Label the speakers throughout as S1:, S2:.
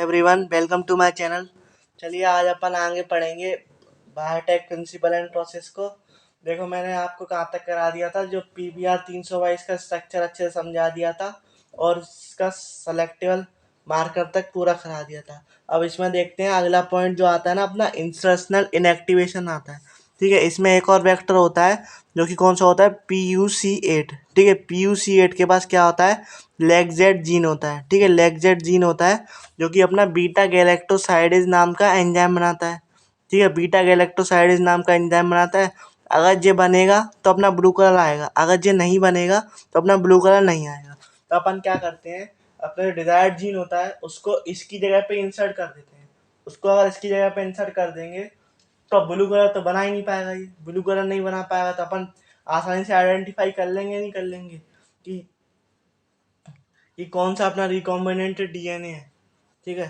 S1: Everyone, welcome to my channel. चलिए आज अपन आगे पढ़ेंगे बायोटेक प्रिंसिपल एंड प्रोसेस को। देखो मैंने आपको कहाँ तक करा दिया था, जो PBR 322 का स्ट्रक्चर अच्छे से समझा दिया था और इसका सेलेक्टिवल मार्कर तक पूरा करा दिया था। अब इसमें देखते हैं अगला पॉइंट जो आता है ना, अपना इंसर्शनल इनएक्टिवेशन आता है। ठीक है, इसमें एक और वेक्टर होता है जो कि कौन सा होता है, PUC8। ठीक है, PUC8 के पास क्या होता है, लेगजेट जीन होता है। ठीक है, लेगजेट जीन होता है जो कि अपना बीटा गैलेक्टोसाइडेज नाम का एंजाइम बनाता है। ठीक है, बीटा गैलेक्टोसाइडेज नाम का एंजाइम बनाता है। अगर ये बनेगा तो अपना ब्लू कलर आएगा, अगर ये नहीं बनेगा तो अपना ब्लू कलर नहीं आएगा। तो अपन क्या करते हैं, अपना डिजायर्ड जीन होता है उसको इसकी जगह पे इंसर्ट कर देते हैं। उसको अगर इसकी जगह पे इंसर्ट कर देंगे तो ब्लू कलर तो बना ही नहीं पाएगा। ये ब्लू कलर नहीं बना पाएगा तो अपन आसानी से आइडेंटिफाई कर लेंगे, नहीं कर लेंगे कि कौन सा अपना रिकॉम्बिनेंट DNA है। ठीक है,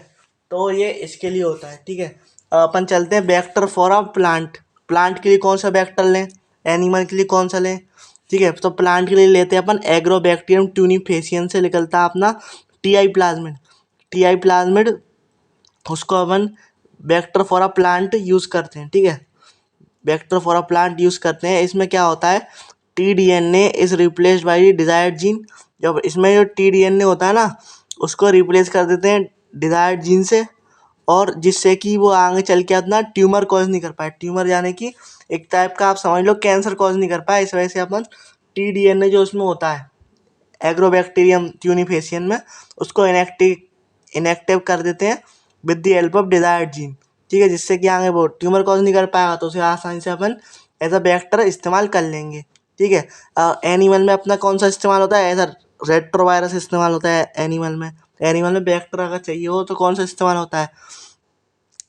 S1: तो ये इसके लिए होता है। ठीक है, अपन चलते हैं vector for a plant. Plant के लिए कौन सा वेक्टर लें, एनिमल के लिए कौन सा लें। ठीक है, तो प्लांट के लिए लेते हैं अपन एग्रोबैक्टीरियम ट्यूनिफेसियन से निकलता है अपना TI प्लाज्मिड। TI प्लाज्मिड उसको अपन vector for a plant use करते हैं। ठीक है, vector for a plant use करते हैं। इसमें क्या होता है, TDNA is replaced by desired gene. जब इसमें जो TDNA होता है ना, उसको रिप्लेस कर देते हैं डिजायर्ड जीन से, और जिससे कि वो आगे चल के अपना ट्यूमर कॉज नहीं कर पाए। ट्यूमर यानी कि एक टाइप का आप समझ लो कैंसर कॉज नहीं कर पाए। इस वजह से अपन TDNA जो उसमें होता है एग्रोबैक्टीरियम ट्यूनिफेसियन में, उसको इनएक्टिव कर देते हैं with the help of desired gene. ठीक है, जिससे कि आगे वो ट्यूमर कॉज नहीं कर पाएगा तो उसे आसानी से अपन एज अ वेक्टर इस्तेमाल कर लेंगे। ठीक है, एनिमल में अपना कौन सा इस्तेमाल होता है, एज रेट्रोवायरस इस्तेमाल होता है एनिमल में। एनिमल में वेक्टर अगर चाहिए हो तो कौन सा इस्तेमाल होता है,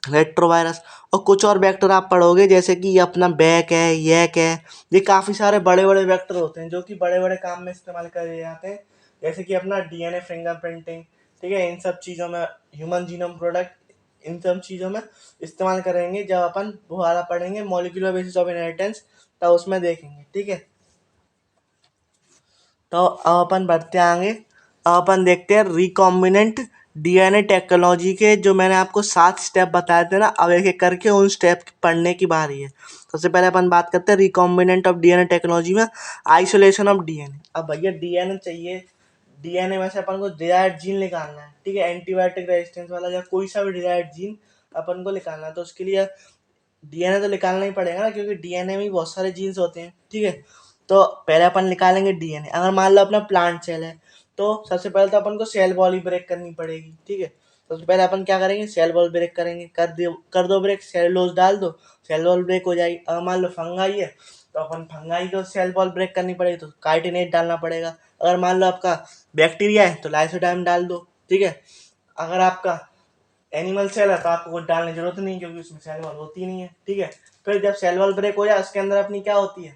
S1: रेट्रोवायरस। और कुछ और वेक्टर आप पढ़ोगे जैसे कि अपना बैक है, यैक है। ये काफ़ी सारे बड़े बड़े वेक्टर होते हैं जो कि बड़े बड़े काम में इस्तेमाल करे जाते हैं, जैसे कि अपना DNA फिंगरप्रिंटिंग। ठीक है, इन सब चीज़ों में ह्यूमन जीनोम प्रोडक्ट, इन सब चीज़ों में इस्तेमाल करेंगे। जब अपन दोबारा पढ़ेंगे मॉलिक्यूलर बेसिस ऑफ इनहेरिटेंस तब उसमें देखेंगे। ठीक है, तो अब अपन बढ़ते हैं आगे। अब अपन देखते हैं रिकॉम्बिनेंट DNA टेक्नोलॉजी के जो मैंने आपको 7 स्टेप बताए थे ना, अब एक एक करके उन स्टेप पढ़ने की बारी है। सबसे पहले अपन बात करते हैं रिकॉम्बिनेंट ऑफ DNA टेक्नोलॉजी में आइसोलेशन ऑफ DNA। अब भैया DNA चाहिए, DNA में से अपन को डिजायर्ड जीन निकालना है। ठीक है, एंटीबायोटिक रेजिस्टेंस वाला या कोई सा भी डिजायर्ड जीन अपन को निकालना है, तो उसके लिए DNA तो निकालना ही पड़ेगा ना, क्योंकि DNA में ही बहुत सारे जीन्स होते हैं। ठीक है, तो पहले अपन निकालेंगे DNA। अगर मान लो अपना प्लांट सेल है तो सबसे पहले तो अपन को सेल वॉल ही ब्रेक करनी पड़ेगी। ठीक है, सबसे पहले अपन क्या करेंगे, सेल वॉल ब्रेक करेंगे। कर दो ब्रेक, सेलुलोज डाल दो, सेल वॉल ब्रेक हो जाएगी। अगर मान लो फंगाई है तो अपन फंगाई को सेल वॉल ब्रेक करनी पड़ेगी, तो काइटिनेट डालना पड़ेगा। अगर मान लो आपका बैक्टीरिया है तो लाइसोडाइम डाल दो। ठीक है, अगर आपका एनिमल सेल है तो आपको कुछ डालने की जरूरत नहीं, क्योंकि उसमें सेल वॉल होती नहीं है। ठीक है, फिर जब सेल वॉल ब्रेक हो जाए उसके अंदर अपनी क्या होती है,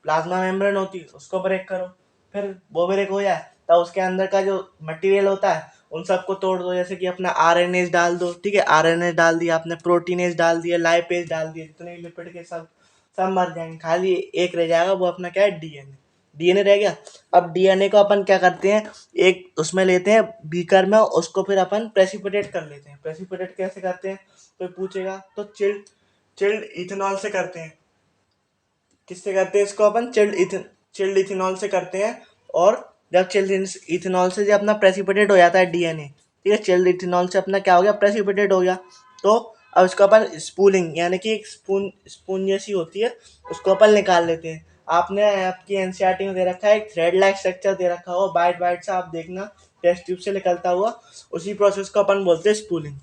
S1: प्लाज्मा मेम्ब्रेन होती है, उसको ब्रेक करो। फिर वो ब्रेक हो जाए तो उसके अंदर का जो मटेरियल होता है उन सबको तोड़ दो, जैसे कि अपना RNA डाल दो। ठीक है, RNA डाल दिया आपने, प्रोटीनेज डाल दिया, लाइपेज डाल दिया, जितने लिपिड के सब सब मर जाएंगे, खाली एक रह जाएगा, वो अपना क्या है, DNA रह गया। अब DNA को अपन क्या करते हैं, एक उसमें लेते हैं बीकर में, उसको फिर अपन प्रेसिपिटेट कर लेते हैं। प्रेसिपिटेट कैसे करते हैं कोई पूछेगा तो चिल्ड चिल्ड इथेनॉल से करते हैं। किससे करते हैं इसको अपन, चिल्ड इथेनॉल से करते हैं। और जब चिल्ड इथेनॉल से जब अपना प्रेसिपिटेट हो जाता है DNA, ठीक है, चिल्ड इथेनॉल से अपना क्या हो गया, प्रेसिपिटेट हो गया, तो अब इसको अपन स्पूलिंग यानी कि एक स्पून स्पून जैसी होती है, उसको अपन निकाल लेते हैं। आपने आपकी NCERT में दे रखा है, एक थ्रेड लाइक स्ट्रक्चर दे रखा हो, बाइट बाइट से आप देखना, टेस्ट ट्यूब से निकलता हुआ, उसी प्रोसेस को अपन बोलते हैं स्पूलिंग।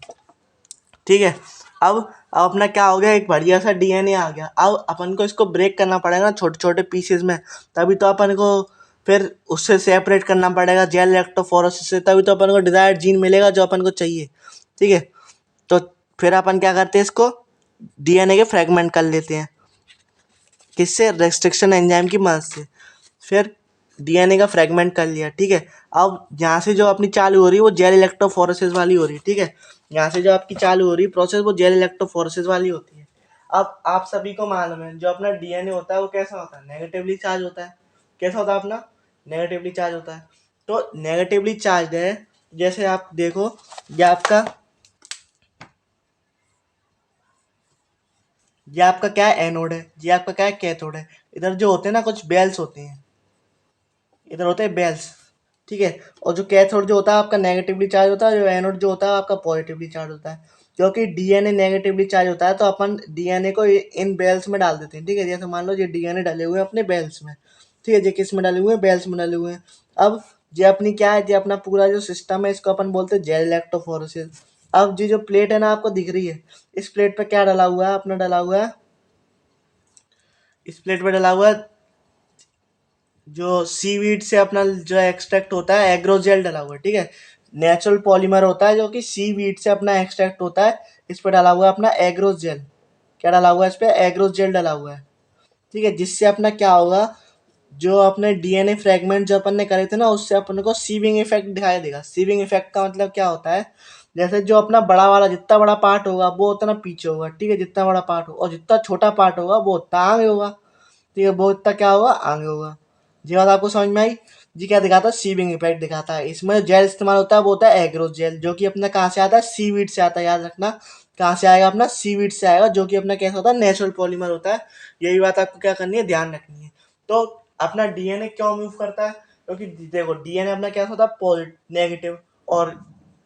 S1: ठीक है, अब अपना क्या हो गया, एक बढ़िया सा DNA आ गया। अब अपन को इसको ब्रेक करना पड़ेगा छोटे छोटे पीसेज में, तभी तो अपन को फिर उससे सेपरेट करना पड़ेगा जेल इलेक्ट्रोफोरेसिस से, तभी तो अपन को डिजायर्ड जीन मिलेगा जो अपन को चाहिए। ठीक है, तो फिर अपन क्या करते हैं, इसको DNA के फ्रेगमेंट कर लेते हैं, किससे, रेस्ट्रिक्शन एंजाइम की मदद से। फिर DNA का फ्रेगमेंट कर लिया। ठीक है, अब यहाँ से जो अपनी चालू हो रही है वो जेल इलेक्ट्रोफोरेसिस वाली हो रही है। ठीक है, यहाँ से जो आपकी चालू हो रही है प्रोसेस वो जेल इलेक्ट्रोफोरेसिस वाली होती है। अब आप सभी को मालूम है जो अपना DNA होता है वो कैसा होता है, नेगेटिवली चार्ज होता है। कैसा होता है अपना, नेगेटिवली चार्ज होता है। तो नेगेटिवली चार्ज है, जैसे आप देखो ये आपका ये आपका क्या है, एनोड है, ये आपका क्या है, कैथोड है। इधर जो होते हैं ना कुछ बेल्स होते हैं, इधर होते हैं बेल्स, ठीक है। और जो कैथोड जो होता है आपका नेगेटिवली चार्ज होता है, जो एनोड जो होता है आपका पॉजिटिवली चार्ज होता है। क्योंकि डीएनए नेगेटिवली चार्ज होता है तो अपन डीएनए को इन बेल्स में डाल देते हैं, ठीक है। जैसे मान लो ये डीएनए डले हुए हैं अपने बेल्स में, ठीक है। ये किस में डले हुए हैं, बेल्स में डले हुए हैं। अब ये अपनी क्या है, ये अपना पूरा जो सिस्टम है इसको अपन बोलते हैं जेल इलेक्ट्रोफोरेसिस। अब ये जो प्लेट है ना आपको दिख रही है, इस प्लेट पे क्या डला हुआ है, अपना डला हुआ है, इस प्लेट पे डला हुआ है जो सीवीड से अपना जो एक्सट्रैक्ट होता है एग्रोजेल डला हुआ है, ठीक है। नेचुरल पॉलीमर होता है जो कि सीवीड से अपना एक्सट्रैक्ट होता है, इस पर डला हुआ है अपना एग्रोजेल। क्या डला हुआ है इस पे, एग्रोजेल डला हुआ है, ठीक है। जिससे अपना क्या होगा, जो अपने डीएनए फ्रेगमेंट जो अपन ने करे थे ना उससे अपन को सीविंग इफेक्ट दिखाई देगा। सीविंग इफेक्ट का मतलब क्या होता है, जैसे जो अपना बड़ा वाला जितना बड़ा पार्ट होगा वो उतना पीछे होगा, ठीक है, जितना बड़ा पार्ट होगा, और जितना छोटा पार्ट होगा वो उतना आगे होगा, ठीक है, वो इतना क्या होगा, आगे होगा। जी बात आपको समझ में आई। जी क्या दिखाता है, सीविंग इफेक्ट दिखाता है। इसमें जो जेल इस्तेमाल होता है वो होता है एग्रो जेल, जो कि अपना कहाँ से आता है, सीवीड से आता है, याद रखना। कहाँ से आएगा, अपना सीवीड से आएगा, जो कि अपना कैसा होता है, नेचुरल पॉलीमर होता है। यही बात आपको क्या करनी है, ध्यान रखनी है। तो अपना डीएनए क्यों मूव करता है, क्योंकि देखो डीएनए अपना क्या होता है, नेगेटिव, और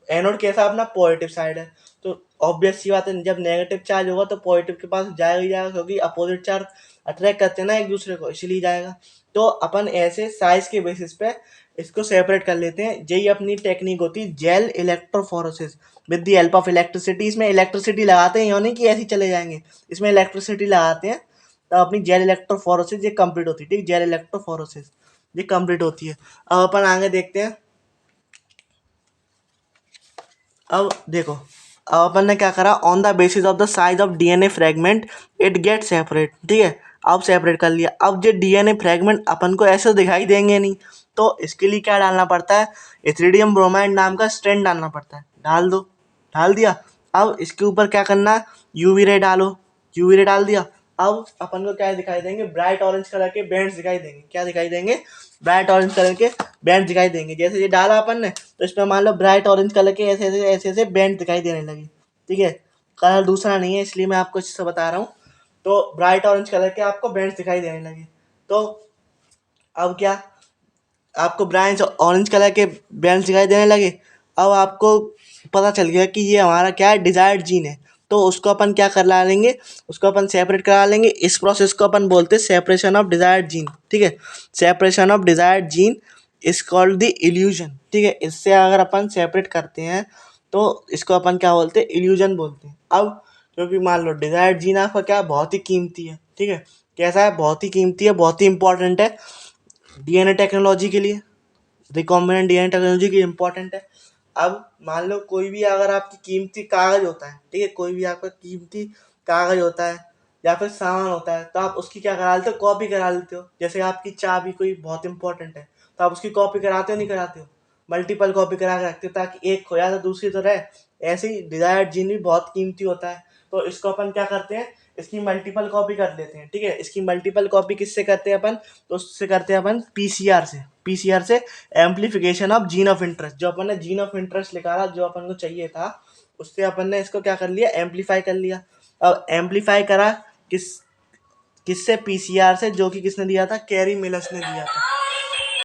S1: एनोड कैसा अपना पॉजिटिव साइड है। तो ऑब्वियस सी बात है, जब नेगेटिव चार्ज होगा तो पॉजिटिव के पास जाएगा ही जाएगा, क्योंकि अपोजिट चार्ज अट्रैक्ट करते हैं ना एक दूसरे को, इसलिए जाएगा। तो अपन ऐसे साइज के बेसिस पे इसको सेपरेट कर लेते हैं। यही अपनी टेक्निक होती है gel electrophoresis with the help of electricity. इसमें इलेक्ट्रिसिटी लगाते हैं, यानी कि ऐसे ही चले जाएंगे, इसमें इलेक्ट्रिसिटी लगाते हैं तो अपनी जेल इलेक्ट्रोफोरेसिस ये कंप्लीट होती है, ठीक, जेल इलेक्ट्रोफोरेसिस ये कंप्लीट होती है। अब अपन आगे देखते हैं। अब देखो, अब अपन ने क्या करा, on the basis of the size of DNA fragment it get separate, ठीक है। अब सेपरेट कर लिया। अब जो डीएनए फ्रेगमेंट अपन को ऐसे दिखाई देंगे नहीं, तो इसके लिए क्या डालना पड़ता है, इथ्रीडियम ब्रोमाइड नाम का स्ट्रेंड डालना पड़ता है। डाल दो, डाल दिया। अब इसके ऊपर क्या करना है, यूवी रे डालो, यूवी रे डाल दिया। अब अपन को क्या दिखाई देंगे, ब्राइट ऑरेंज कलर के बैंड्स दिखाई देंगे। क्या दिखाई देंगे, ब्राइट ऑरेंज कलर के बैंड दिखाई देंगे। जैसे ये डाला अपन ने तो इसमें मान लो ब्राइट ऑरेंज कलर के ऐसे बैंड दिखाई देने लगे, ठीक है। कलर दूसरा नहीं है इसलिए मैं आपको इससे बता रहा हूँ। तो ब्राइट ऑरेंज कलर के आपको बैंड दिखाई देने लगे। तो अब क्या, आपको ब्राइट ऑरेंज कलर के बैंड दिखाई देने लगे। अब आपको पता चल गया कि ये हमारा क्या है, डिजायर्ड जीन है। तो उसको अपन क्या करा लेंगे, उसको अपन सेपरेट करा लेंगे। इस प्रोसेस को अपन बोलते हैं सेपरेशन ऑफ डिजायर्ड जीन, ठीक है। Separation of desired gene is called the illusion, ठीक है। इससे अगर अपन सेपरेट करते हैं तो इसको अपन क्या बोलते हैं, इल्यूजन बोलते हैं। अब क्योंकि मान लो डिजायर्ड जीन आपका क्या, बहुत ही कीमती है, ठीक है। कैसा है, बहुत ही कीमती है, बहुत ही इंपॉर्टेंट है डीएनए टेक्नोलॉजी के लिए। रिकॉम्बिनेंट डीएनए टेक्नोलॉजी की इंपॉर्टेंट है। अब मान लो कोई भी अगर आपकी कीमती कागज होता है, ठीक है, कोई भी आपका कीमती कागज होता है या फिर सामान होता है, तो आप उसकी क्या करा लेते हो, कॉपी करा लेते हो। जैसे आपकी चाबी कोई बहुत इंपॉर्टेंट है तो आप उसकी कॉपी कराते हो, नहीं कराते हो, मल्टीपल कॉपी करा के रखते हो ताकि एक खोया तो दूसरी तो रहे। ऐसे ही डिजायर्ड जीन भी बहुत कीमती होता है, तो इसको अपन क्या करते हैं, इसकी मल्टीपल कॉपी कर लेते हैं, ठीक है। इसकी मल्टीपल कॉपी किससे करते हैं अपन, तो उससे करते हैं अपन पीसीआर से। पीसीआर से amplification of gene of interest, जो अपन ने जीन ऑफ इंटरेस्ट निकाला जो अपन को चाहिए था, उससे अपन ने इसको क्या कर लिया, एम्पलीफाई कर लिया। अब एम्पलीफाई करा किससे, पीसीआर से, जो कि किसने दिया था, कैरी मिलर्स ने दिया था।